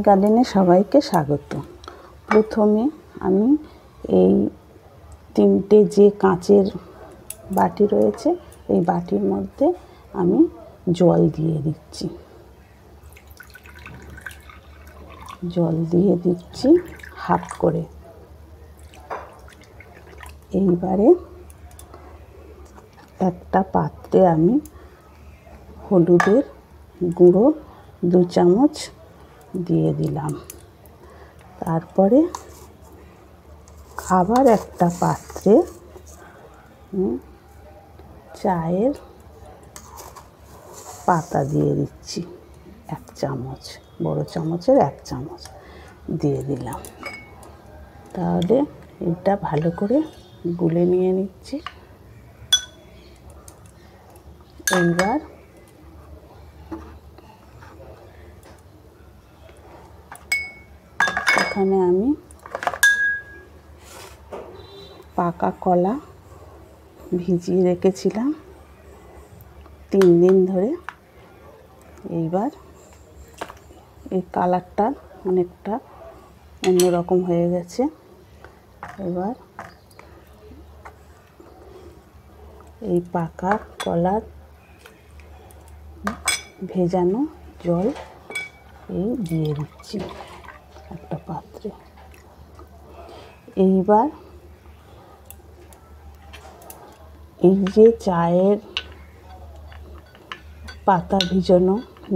গার্ডেনে সবাইকে স্বাগত। প্রথমে আমি এই তিনটে যে কাঁচের বাটি রয়েছে এই বাটির মধ্যে আমি জল দিয়ে দিচ্ছি। জল দিয়ে দিচ্ছি হাফ করে। এইবারে একটা পাত্রে আমি হলুদের গুঁড়ো 2 চামচ দিয়ে দিলাম। তারপরে আবার একটা পাত্রে চায়ের পাতা দিয়ে দিচ্ছি 1 চামচ, বড় চামচের 1 চামচ দিয়ে দিলাম। তাহলে এটা ভালো করে গুলে নিয়ে নিচ্ছি। এইবার এখানে আমি পাকা কলা ভিজিয়ে রেখেছিলাম 3 দিন ধরে। এইবার এই কালারটা অনেকটা অন্যরকম হয়ে গেছে। এবার এই পাকা কলার ভেজানো জল এই দিয়ে দিচ্ছি একটা পাত্রে। এইবার এই যে চায়ের পাতা ভিজানো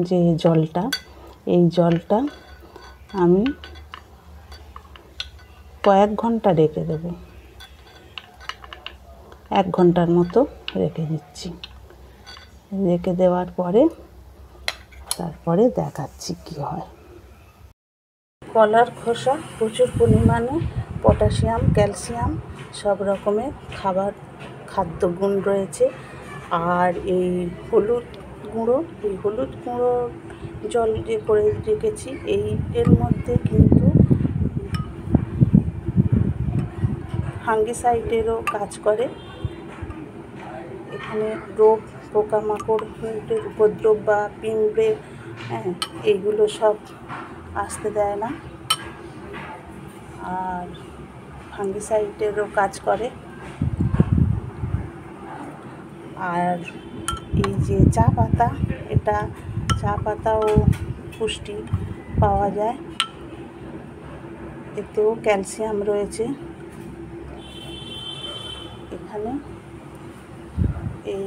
যে জলটা, এই জলটা আমি কয়েক ঘন্টা রেখে দেব। 1 ঘন্টার মতো রেখে দিচ্ছি। রেখে দেওয়ার পরে তারপরে দেখাচ্ছি কি হয়। কলার খোসা প্রচুর পরিমাণে পটাশিয়াম, ক্যালসিয়াম সব রকমের খাদ্য গুণ রয়েছে। আর এই হলুদ গুঁড়ো জল যে করে রেখেছি এর মধ্যে কিন্তু ফাঙ্গিসাইডেরও কাজ করে। এখানে রোগ পোকামাকড়ের উপদ্রব বা পিঁমড়ে এইগুলো সব আসতে দেয় না। আর ফাঙ্গিসাইডেরও কাজ করে। আর এই যে চা পাতা, এটা চা পাতাও পুষ্টি পাওয়া যায়, এতেও ক্যালসিয়াম রয়েছে। এখানে এই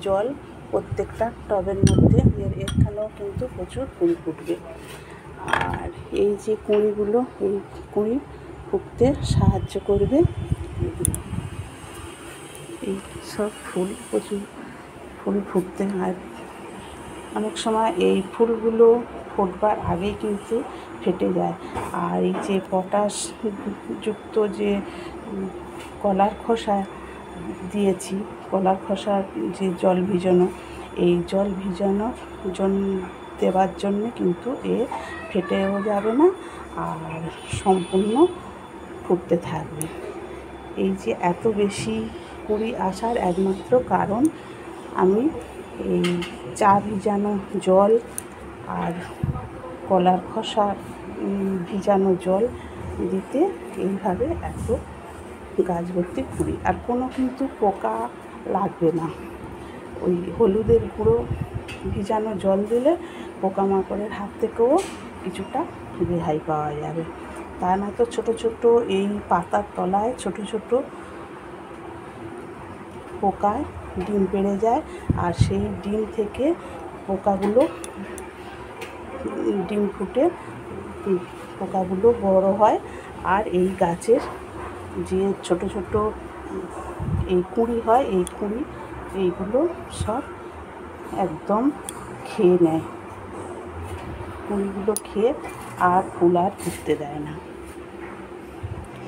জল প্রত্যেকটা টবের মধ্যে এখানেও কিন্তু প্রচুর ফুল ফুটবে। আর এই যে কুঁড়িগুলো, এই কুঁড়ি ফুটতে সাহায্য করবে। এই সব প্রচুর ফুল ফুটতে হয়। অনেক সময় এই ফুলগুলো ফুটবার আগেই কিন্তু ফেটে যায়। আর এই যে পটাশ যুক্ত যে কলার খোসা দিয়েছি, কলার খোসার যে জল ভিজানো, এই জল ভিজানোর দেওয়ার জন্যে কিন্তু ফেটেও যাবে না আর সম্পূর্ণ ফুটতে থাকবে। এই যে এত বেশি কুঁড়ি আসার একমাত্র কারণ আমি এই চা ভিজানো জল আর কলার খোসা ভিজানো জল দিতে এইভাবে এত গাছ ভর্তি কুঁড়ি। আর কোনো কিন্তু পোকা লাগবে না। ওই হলুদের গুঁড়ো ভিজানো জল দিলে পোকামাকড়ের হাত থেকেও কিছুটা রেহাই পাওয়া যাবে। তা না তো ছোটো ছোটো এই পাতার তলায় ছোটো ছোটো পোকায় ডিম পেড়ে যায়। আর সেই ডিম থেকে পোকাগুলো ডিম ফুটে পোকাগুলো বড় হয়। আর এই গাছের যে ছোট ছোট এই কুঁড়ি হয়, এইগুলো সব একদম খেয়ে নেয়। কুঁড়িগুলো খেয়ে আর ফুল আর ফুটতে দেয় না।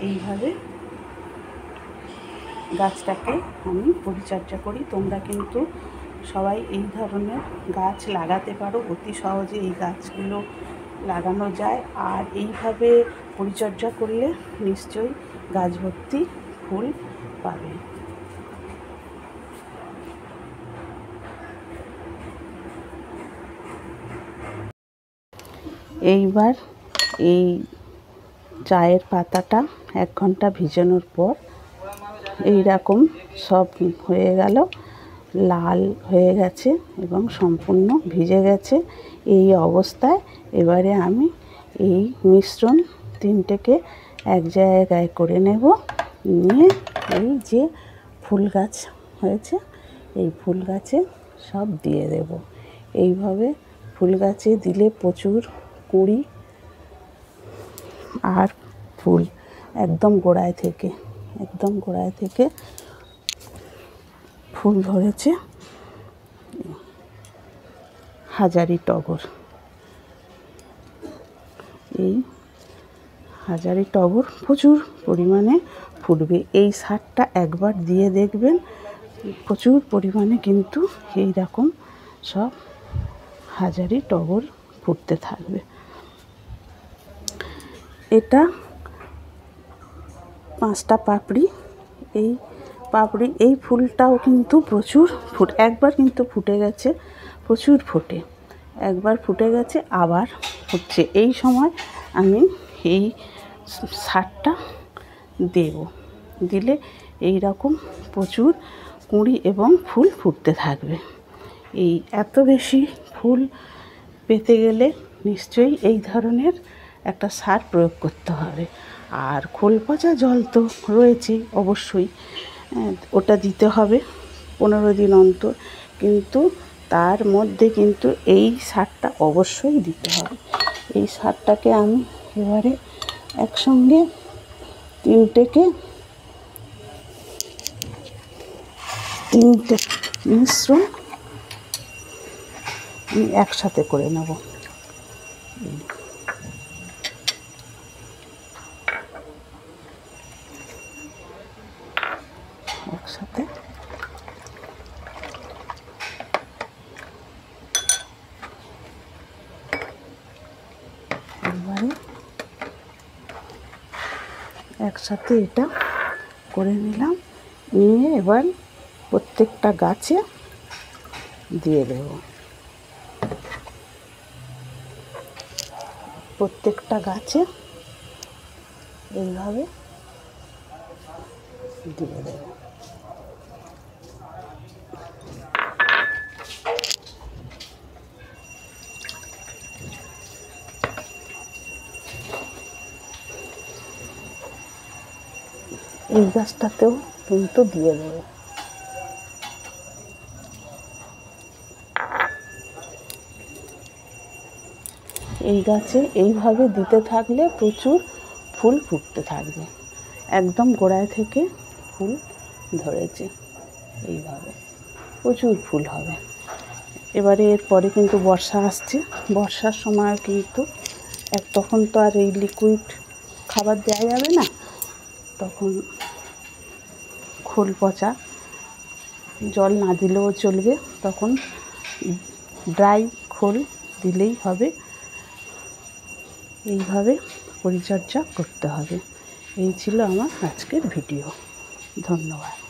এইভাবে গাছটাকে আমি পরিচর্যা করি। তোমরা কিন্তু সবাই এই ধরনের গাছ লাগাতে পারো। অতি সহজে এই গাছগুলো লাগানো যায়। আর এইভাবে পরিচর্যা করলে নিশ্চয়ই গাছ ভর্তি ফুল পাবে। এইবার এই চায়ের পাতাটা 1 ঘন্টা ভিজানোর পর এই রকম সব হয়ে গেল, লাল হয়ে গেছে এবং সম্পূর্ণ ভিজে গেছে। এই অবস্থায় এবারে আমি এই মিশ্রণ 3টেকে এক জায়গায় করে নেব, নিয়ে এই যে ফুল গাছ হয়েছে এই ফুল গাছে সব দিয়ে দেব। এইভাবে ফুল গাছে দিলে প্রচুর কুঁড়ি আর ফুল একদম গোড়ায় থেকে ফুল ধরেছে। হাজারি টগর, এই হাজারি টগর প্রচুর পরিমাণে ফুটবে। এই সারটা একবার দিয়ে দেখবেন, প্রচুর পরিমাণে কিন্তু এই রকম সব হাজারি টগর ফুটতে থাকবে। এটা 5টা পাপড়ি। এই ফুলটাও কিন্তু প্রচুর একবার কিন্তু ফুটে গেছে, প্রচুর ফোটে, একবার ফুটে গেছে আবার ফুটছে। এই সময় আমি এই সারটা দেব, দিলে এই রকম প্রচুর কুঁড়ি এবং ফুল ফুটতে থাকবে। এই এত বেশি ফুল পেতে গেলে নিশ্চয়ই এই ধরনের একটা সার প্রয়োগ করতে হবে। আর খোল পচা জল তো রয়েছেই অবশ্যই, ওটা দিতে হবে 15 দিন অন্তর, কিন্তু তার মধ্যে কিন্তু এই সারটা অবশ্যই দিতে হবে। এই সারটাকে আমি এবারে একসঙ্গে 3টে মিশ্রণ আমি একসাথে করে নেব। একসাথে এবারে একসাথে এটা করে নিলাম, নিয়ে এবার প্রত্যেকটা গাছে দিয়ে দেব। প্রত্যেকটা গাছে এইভাবে দিয়ে দেব। এই গাছটাতেও কিন্তু দিয়ে দেব। এই গাছে এইভাবে দিতে থাকলে প্রচুর ফুল ফুটতে থাকবে, একদম গোড়ায় থেকে ফুল ধরেছে, এইভাবে প্রচুর ফুল হবে। এবারে এরপরে কিন্তু বর্ষা আসছে, বর্ষার সময় কিন্তু তখন তো আর এই লিকুইড খাবার দেওয়া যাবে না, তখন খোল পচা জল না দিলেও চলবে, তখন ড্রাই খোল দিলেই হবে। এইভাবে পরিচর্যা করতে হবে। এই ছিল আমার আজকের ভিডিও। ধন্যবাদ।